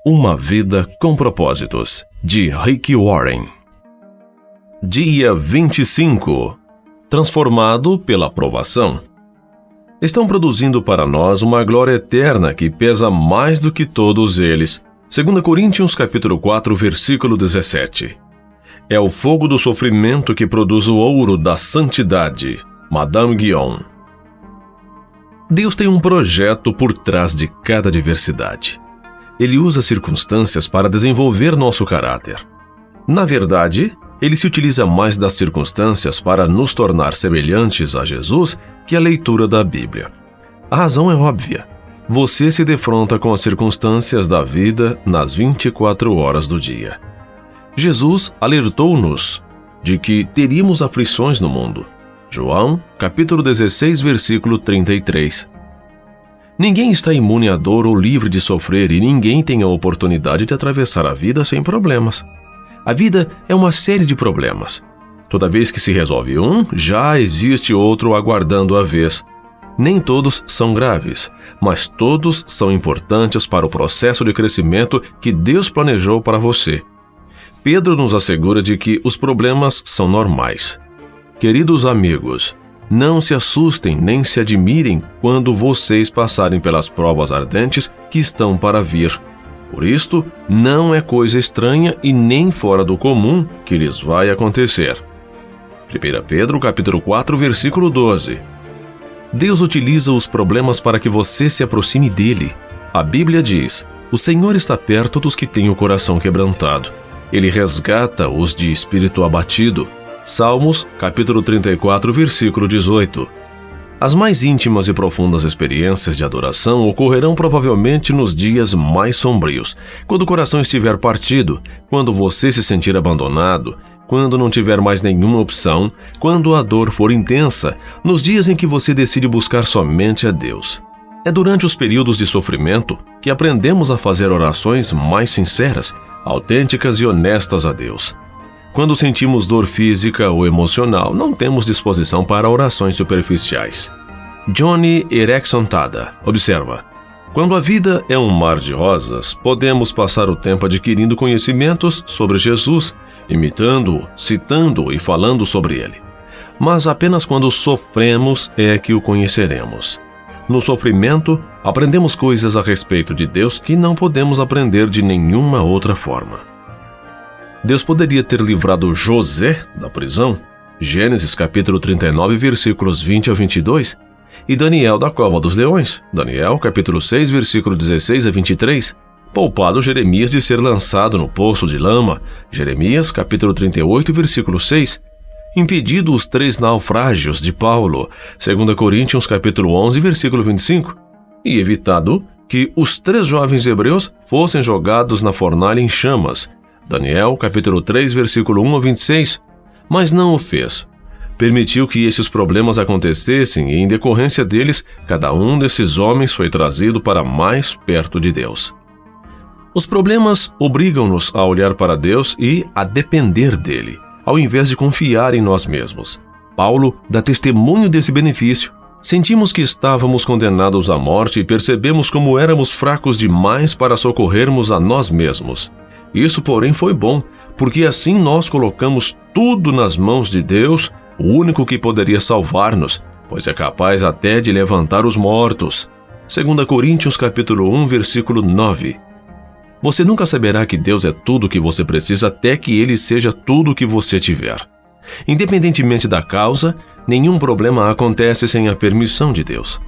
Uma vida com propósitos, de Rick Warren. Dia 25. Transformado pela provação. Estão produzindo para nós uma glória eterna que pesa mais do que todos eles. 2 Coríntios capítulo 4, versículo 17. É o fogo do sofrimento que produz o ouro da santidade. Madame Guyon. Deus tem um projeto por trás de cada adversidade. Ele usa circunstâncias para desenvolver nosso caráter. Na verdade, ele se utiliza mais das circunstâncias para nos tornar semelhantes a Jesus que a leitura da Bíblia. A razão é óbvia. Você se defronta com as circunstâncias da vida nas 24 horas do dia. Jesus alertou-nos de que teríamos aflições no mundo. João, capítulo 16, versículo 33. Ninguém está imune à dor ou livre de sofrer e ninguém tem a oportunidade de atravessar a vida sem problemas. A vida é uma série de problemas. Toda vez que se resolve um, já existe outro aguardando a vez. Nem todos são graves, mas todos são importantes para o processo de crescimento que Deus planejou para você. Pedro nos assegura de que os problemas são normais. Queridos amigos, não se assustem nem se admirem quando vocês passarem pelas provas ardentes que estão para vir. Por isto, não é coisa estranha e nem fora do comum que lhes vai acontecer. 1 Pedro capítulo 4, versículo 12. Deus utiliza os problemas para que você se aproxime dele. A Bíblia diz: o Senhor está perto dos que têm o coração quebrantado. Ele resgata os de espírito abatido. Salmos, capítulo 34, versículo 18. As mais íntimas e profundas experiências de adoração ocorrerão provavelmente nos dias mais sombrios, quando o coração estiver partido, quando você se sentir abandonado, quando não tiver mais nenhuma opção, quando a dor for intensa, nos dias em que você decide buscar somente a Deus. É durante os períodos de sofrimento que aprendemos a fazer orações mais sinceras, autênticas e honestas a Deus. Quando sentimos dor física ou emocional, não temos disposição para orações superficiais. Johnny Erickson Tada observa: quando a vida é um mar de rosas, podemos passar o tempo adquirindo conhecimentos sobre Jesus, imitando-o, citando-o e falando sobre ele. Mas apenas quando sofremos é que o conheceremos. No sofrimento, aprendemos coisas a respeito de Deus que não podemos aprender de nenhuma outra forma. Deus poderia ter livrado José da prisão, Gênesis capítulo 39, versículos 20 a 22, e Daniel da cova dos leões, Daniel capítulo 6, versículo 16 a 23, poupado Jeremias de ser lançado no poço de lama, Jeremias capítulo 38, versículo 6, impedido os 3 naufrágios de Paulo, 2 Coríntios capítulo 11, versículo 25, e evitado que os 3 jovens hebreus fossem jogados na fornalha em chamas, Daniel, capítulo 3, versículo 1 a 26, mas não o fez. Permitiu que esses problemas acontecessem e, em decorrência deles, cada um desses homens foi trazido para mais perto de Deus. Os problemas obrigam-nos a olhar para Deus e a depender dele, ao invés de confiar em nós mesmos. Paulo dá testemunho desse benefício. Sentimos que estávamos condenados à morte e percebemos como éramos fracos demais para socorrermos a nós mesmos. Isso, porém, foi bom, porque assim nós colocamos tudo nas mãos de Deus, o único que poderia salvar-nos, pois é capaz até de levantar os mortos. 2 Coríntios capítulo 1, versículo 9. Você nunca saberá que Deus é tudo o que você precisa até que Ele seja tudo o que você tiver. Independentemente da causa, nenhum problema acontece sem a permissão de Deus.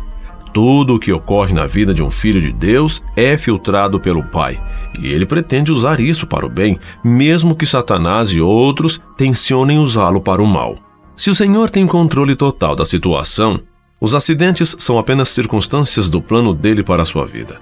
Tudo o que ocorre na vida de um filho de Deus é filtrado pelo Pai, e ele pretende usar isso para o bem, mesmo que Satanás e outros tensionem usá-lo para o mal. Se o Senhor tem controle total da situação, os acidentes são apenas circunstâncias do plano dele para a sua vida.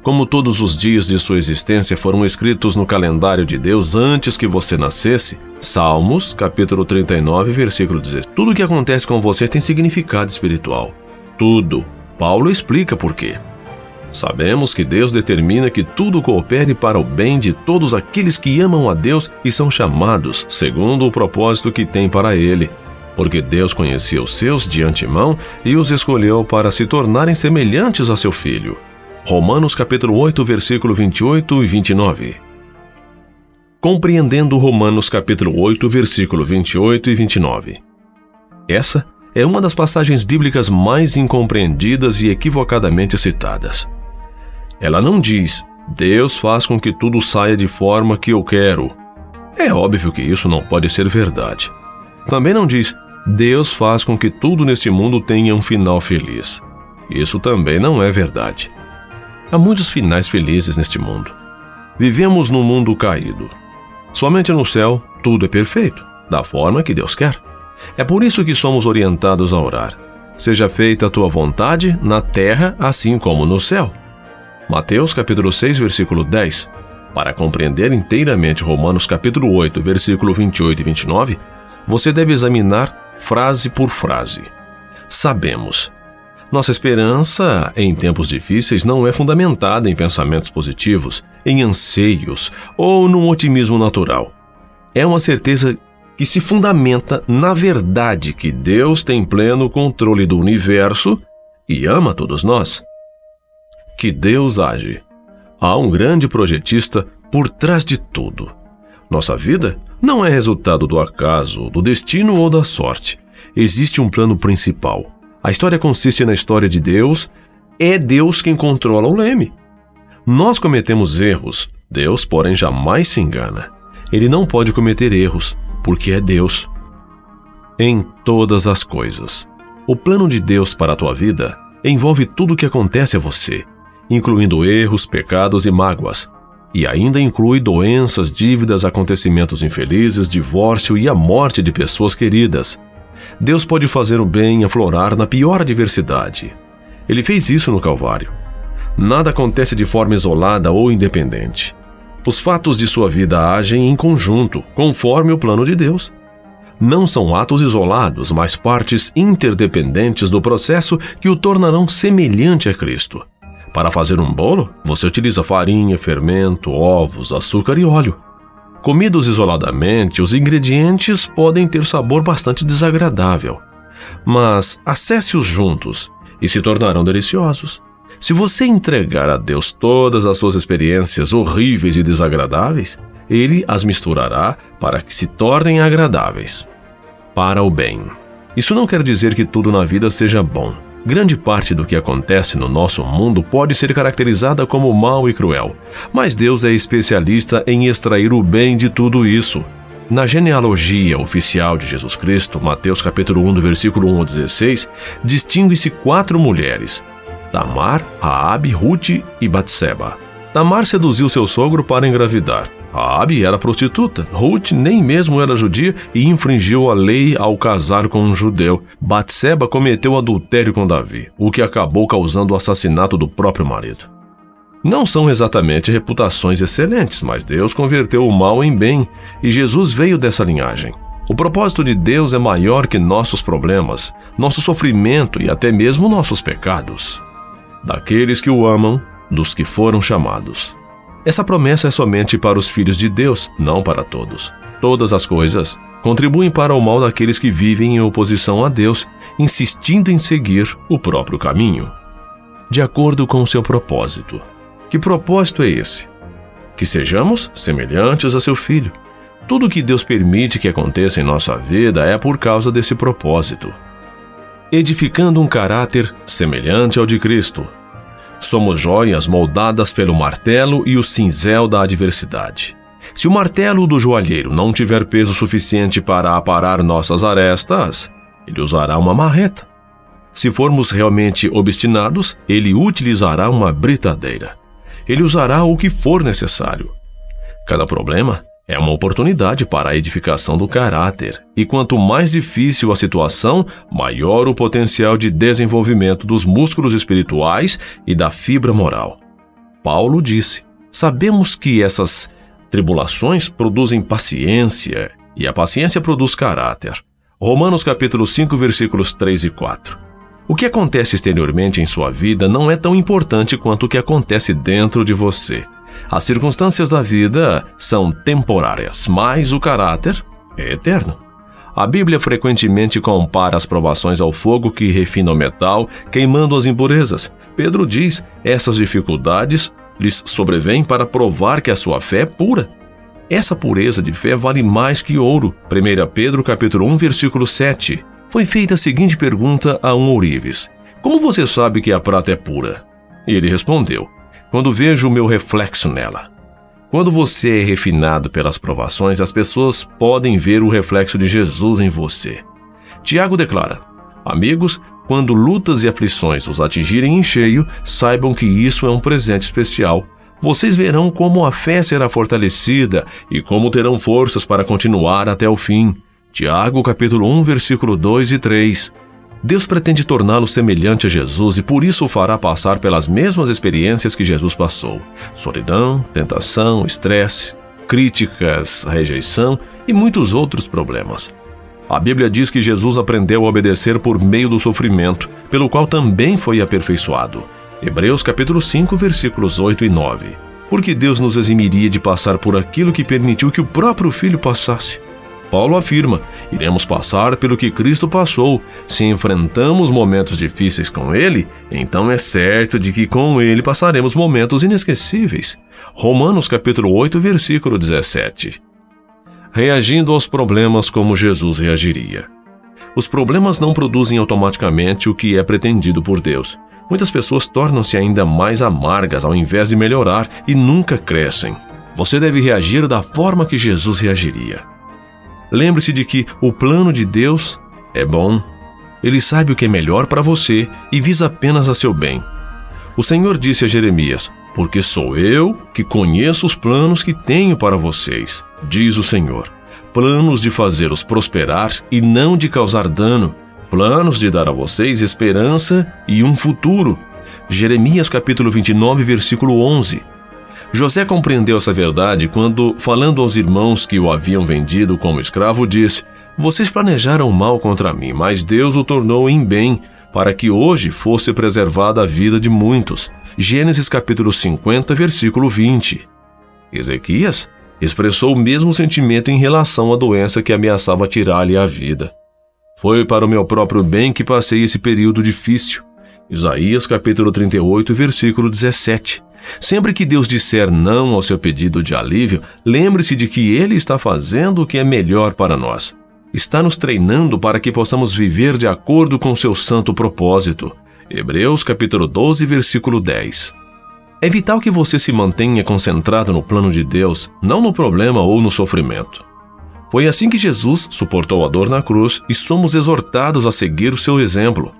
Como todos os dias de sua existência foram escritos no calendário de Deus antes que você nascesse, Salmos, capítulo 39, versículo 16. Tudo o que acontece com você tem significado espiritual. Tudo. Paulo explica por quê. Sabemos que Deus determina que tudo coopere para o bem de todos aqueles que amam a Deus e são chamados segundo o propósito que tem para Ele, porque Deus conhecia os seus de antemão e os escolheu para se tornarem semelhantes a seu Filho. Romanos capítulo 8, versículo 28 e 29. Compreendendo Romanos capítulo 8, versículo 28 e 29. Essa é uma das passagens bíblicas mais incompreendidas e equivocadamente citadas. Ela não diz: Deus faz com que tudo saia de forma que eu quero. É óbvio que isso não pode ser verdade. Também não diz: Deus faz com que tudo neste mundo tenha um final feliz. Isso também não é verdade. Há muitos finais felizes neste mundo. Vivemos num mundo caído. Somente no céu tudo é perfeito, da forma que Deus quer. É por isso que somos orientados a orar: seja feita a tua vontade na terra assim como no céu. Mateus capítulo 6, versículo 10. Para compreender inteiramente Romanos capítulo 8, versículo 28 e 29, você deve examinar frase por frase. Sabemos. Nossa esperança em tempos difíceis não é fundamentada em pensamentos positivos, em anseios ou num otimismo natural. É uma certeza que se fundamenta na verdade que Deus tem pleno controle do universo e ama todos nós. Que Deus age. Há um grande projetista por trás de tudo. Nossa vida não é resultado do acaso, do destino ou da sorte. Existe um plano principal. A história consiste na história de Deus. É Deus quem controla o leme. Nós cometemos erros. Deus, porém, jamais se engana. Ele não pode cometer erros, porque é Deus. Em todas as coisas. O plano de Deus para a tua vida envolve tudo o que acontece a você, incluindo erros, pecados e mágoas. E ainda inclui doenças, dívidas, acontecimentos infelizes, divórcio e a morte de pessoas queridas. Deus pode fazer o bem aflorar na pior adversidade. Ele fez isso no Calvário. Nada acontece de forma isolada ou independente. Os fatos de sua vida agem em conjunto, conforme o plano de Deus. Não são atos isolados, mas partes interdependentes do processo que o tornarão semelhante a Cristo. Para fazer um bolo, você utiliza farinha, fermento, ovos, açúcar e óleo. Comidos isoladamente, os ingredientes podem ter sabor bastante desagradável, mas acesse-os juntos e se tornarão deliciosos. Se você entregar a Deus todas as suas experiências horríveis e desagradáveis, Ele as misturará para que se tornem agradáveis, para o bem. Isso não quer dizer que tudo na vida seja bom. Grande parte do que acontece no nosso mundo pode ser caracterizada como mal e cruel, mas Deus é especialista em extrair o bem de tudo isso. Na genealogia oficial de Jesus Cristo, Mateus capítulo 1, do versículo 1 ao 16, distingue-se 4 mulheres: Tamar, Raabe, Rute e Batseba. Tamar seduziu seu sogro para engravidar. Raabe era prostituta. Rute nem mesmo era judia e infringiu a lei ao casar com um judeu. Batseba cometeu adultério com Davi, o que acabou causando o assassinato do próprio marido. Não são exatamente reputações excelentes, mas Deus converteu o mal em bem e Jesus veio dessa linhagem. O propósito de Deus é maior que nossos problemas, nosso sofrimento e até mesmo nossos pecados. Daqueles que o amam, dos que foram chamados. Essa promessa é somente para os filhos de Deus, não para todos. Todas as coisas contribuem para o mal daqueles que vivem em oposição a Deus, insistindo em seguir o próprio caminho, de acordo com o seu propósito. Que propósito é esse? Que sejamos semelhantes a seu Filho. Tudo que Deus permite que aconteça em nossa vida é por causa desse propósito. Edificando um caráter semelhante ao de Cristo. Somos joias moldadas pelo martelo e o cinzel da adversidade. Se o martelo do joalheiro não tiver peso suficiente para aparar nossas arestas, ele usará uma marreta. Se formos realmente obstinados, ele utilizará uma britadeira. Ele usará o que for necessário. Cada problema é uma oportunidade para a edificação do caráter, e quanto mais difícil a situação, maior o potencial de desenvolvimento dos músculos espirituais e da fibra moral. Paulo disse: sabemos que essas tribulações produzem paciência, e a paciência produz caráter. Romanos capítulo 5, versículos 3 e 4. O que acontece exteriormente em sua vida não é tão importante quanto o que acontece dentro de você. As circunstâncias da vida são temporárias, mas o caráter é eterno. A Bíblia frequentemente compara as provações ao fogo que refina o metal, queimando as impurezas. Pedro diz, essas dificuldades lhes sobrevêm para provar que a sua fé é pura. Essa pureza de fé vale mais que ouro. 1 Pedro capítulo 1, versículo 7. Foi feita a seguinte pergunta a um ourives: como você sabe que a prata é pura? E ele respondeu: quando vejo o meu reflexo nela. Quando você é refinado pelas provações, as pessoas podem ver o reflexo de Jesus em você. Tiago declara: amigos, quando lutas e aflições os atingirem em cheio, saibam que isso é um presente especial. Vocês verão como a fé será fortalecida e como terão forças para continuar até o fim. Tiago, capítulo 1, versículo 2 e 3. Deus pretende torná-lo semelhante a Jesus e por isso o fará passar pelas mesmas experiências que Jesus passou. Solidão, tentação, estresse, críticas, rejeição e muitos outros problemas. A Bíblia diz que Jesus aprendeu a obedecer por meio do sofrimento, pelo qual também foi aperfeiçoado. Hebreus capítulo 5, versículos 8 e 9. Porque Deus nos eximiria de passar por aquilo que permitiu que o próprio Filho passasse. Paulo afirma, iremos passar pelo que Cristo passou. Se enfrentamos momentos difíceis com Ele, então é certo de que com Ele passaremos momentos inesquecíveis. Romanos capítulo 8, versículo 17. Reagindo aos problemas como Jesus reagiria. Os problemas não produzem automaticamente o que é pretendido por Deus. Muitas pessoas tornam-se ainda mais amargas ao invés de melhorar e nunca crescem. Você deve reagir da forma que Jesus reagiria. Lembre-se de que o plano de Deus é bom. Ele sabe o que é melhor para você e visa apenas a seu bem. O Senhor disse a Jeremias: porque sou eu que conheço os planos que tenho para vocês, diz o Senhor. Planos de fazê-los prosperar e não de causar dano. Planos de dar a vocês esperança e um futuro. Jeremias capítulo 29, versículo 11. José compreendeu essa verdade quando, falando aos irmãos que o haviam vendido como escravo, disse: vocês planejaram mal contra mim, mas Deus o tornou em bem, para que hoje fosse preservada a vida de muitos. Gênesis capítulo 50, versículo 20. Ezequias expressou o mesmo sentimento em relação à doença que ameaçava tirar-lhe a vida. Foi para o meu próprio bem que passei esse período difícil. Isaías capítulo 38, versículo 17. Sempre que Deus disser não ao seu pedido de alívio, lembre-se de que Ele está fazendo o que é melhor para nós. Está nos treinando para que possamos viver de acordo com seu santo propósito. Hebreus capítulo 12, versículo 10. É vital que você se mantenha concentrado no plano de Deus, não no problema ou no sofrimento. Foi assim que Jesus suportou a dor na cruz e somos exortados a seguir o seu exemplo.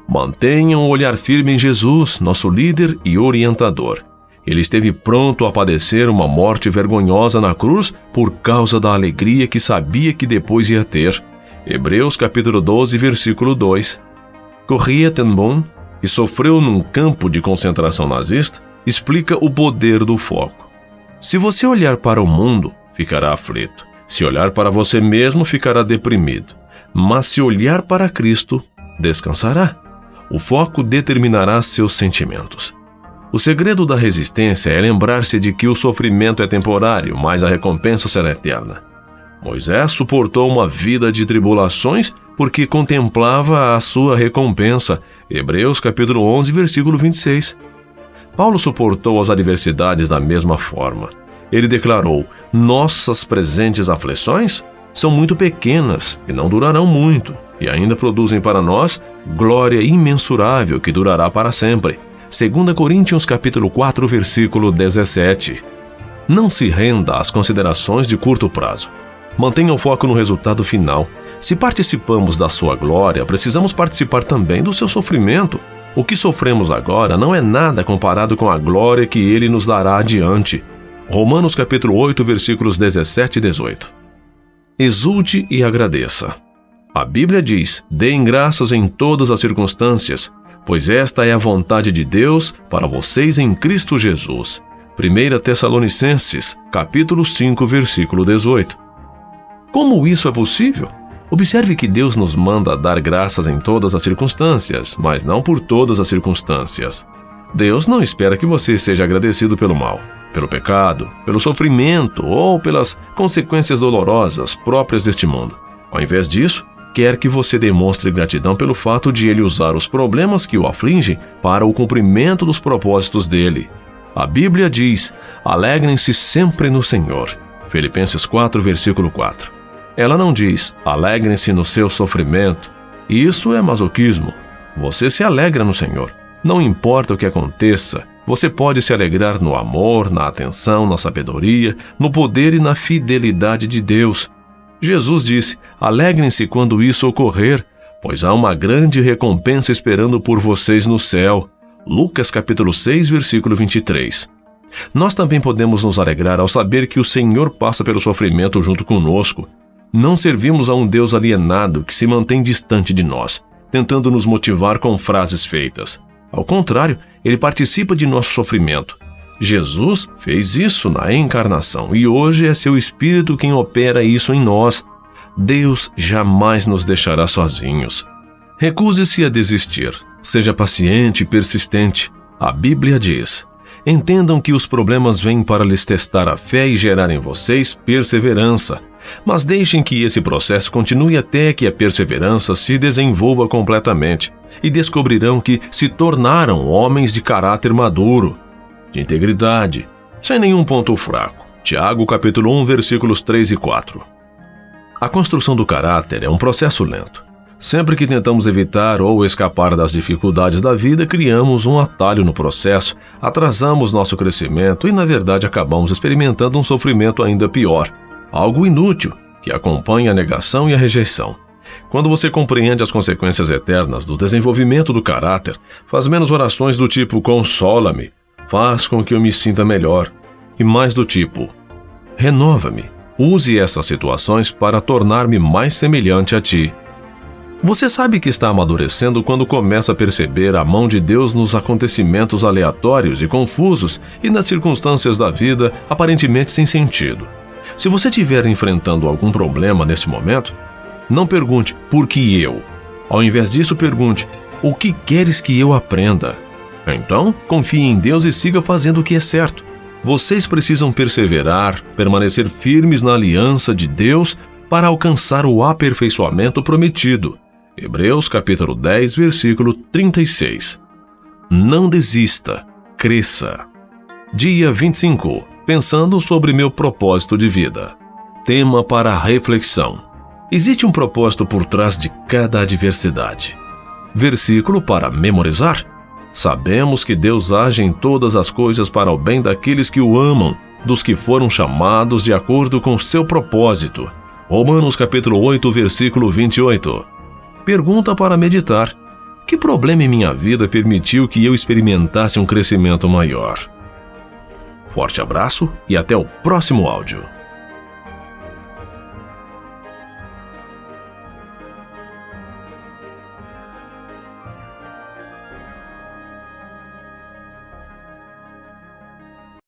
Mantenham o olhar firme em Jesus, nosso líder e orientador. Ele esteve pronto a padecer uma morte vergonhosa na cruz por causa da alegria que sabia que depois ia ter. Hebreus capítulo 12, versículo 2. Corrie ten Boom, que sofreu num campo de concentração nazista, explica o poder do foco. Se você olhar para o mundo, ficará aflito. Se olhar para você mesmo, ficará deprimido. Mas se olhar para Cristo, descansará. O foco determinará seus sentimentos. O segredo da resistência é lembrar-se de que o sofrimento é temporário, mas a recompensa será eterna. Moisés suportou uma vida de tribulações porque contemplava a sua recompensa. Hebreus capítulo 11, versículo 26. Paulo suportou as adversidades da mesma forma. Ele declarou: nossas presentes aflições são muito pequenas e não durarão muito, e ainda produzem para nós glória imensurável que durará para sempre. 2 Coríntios capítulo 4, versículo 17. Não se renda às considerações de curto prazo. Mantenha o foco no resultado final. Se participamos da sua glória, precisamos participar também do seu sofrimento. O que sofremos agora não é nada comparado com a glória que Ele nos dará adiante. Romanos capítulo 8, versículos 17 e 18. Exulte e agradeça. A Bíblia diz: deem graças em todas as circunstâncias, pois esta é a vontade de Deus para vocês em Cristo Jesus. 1 Tessalonicenses, capítulo 5, versículo 18. Como isso é possível? Observe que Deus nos manda dar graças em todas as circunstâncias, mas não por todas as circunstâncias. Deus não espera que você seja agradecido pelo mal, pelo pecado, pelo sofrimento ou pelas consequências dolorosas próprias deste mundo. Ao invés disso, quer que você demonstre gratidão pelo fato de Ele usar os problemas que o afligem para o cumprimento dos propósitos dele. A Bíblia diz: alegrem-se sempre no Senhor. Filipenses 4, versículo 4. Ela não diz: alegrem-se no seu sofrimento. Isso é masoquismo. Você se alegra no Senhor. Não importa o que aconteça, você pode se alegrar no amor, na atenção, na sabedoria, no poder e na fidelidade de Deus. Jesus disse: alegrem-se quando isso ocorrer, pois há uma grande recompensa esperando por vocês no céu. Lucas capítulo 6, versículo 23. Nós também podemos nos alegrar ao saber que o Senhor passa pelo sofrimento junto conosco. Não servimos a um Deus alienado que se mantém distante de nós, tentando nos motivar com frases feitas. Ao contrário, Ele participa de nosso sofrimento. Jesus fez isso na encarnação e hoje é seu Espírito quem opera isso em nós. Deus jamais nos deixará sozinhos. Recuse-se a desistir. Seja paciente e persistente. A Bíblia diz: entendam que os problemas vêm para lhes testar a fé e gerar em vocês perseverança. Mas deixem que esse processo continue até que a perseverança se desenvolva completamente e descobrirão que se tornaram homens de caráter maduro, de integridade, sem nenhum ponto fraco. Tiago capítulo 1, versículos 3 e 4. A construção do caráter é um processo lento. Sempre que tentamos evitar ou escapar das dificuldades da vida, criamos um atalho no processo, atrasamos nosso crescimento e, na verdade, acabamos experimentando um sofrimento ainda pior. Algo inútil, que acompanha a negação e a rejeição. Quando você compreende as consequências eternas do desenvolvimento do caráter, faz menos orações do tipo consola-me, faz com que eu me sinta melhor, e mais do tipo renova-me. Use essas situações para tornar-me mais semelhante a ti. Você sabe que está amadurecendo quando começa a perceber a mão de Deus nos acontecimentos aleatórios e confusos e nas circunstâncias da vida aparentemente sem sentido. Se você estiver enfrentando algum problema neste momento, não pergunte por que eu. Ao invés disso, pergunte: o que queres que eu aprenda? Então, confie em Deus e siga fazendo o que é certo. Vocês precisam perseverar, permanecer firmes na aliança de Deus para alcançar o aperfeiçoamento prometido. Hebreus capítulo 10, versículo 36. Não desista, cresça. Dia 25. Pensando sobre meu propósito de vida. Tema para a reflexão: existe um propósito por trás de cada adversidade. Versículo para memorizar: sabemos que Deus age em todas as coisas para o bem daqueles que o amam, dos que foram chamados de acordo com seu propósito. Romanos capítulo 8, versículo 28. Pergunta para meditar: que problema em minha vida permitiu que eu experimentasse um crescimento maior? Forte abraço e até o próximo áudio.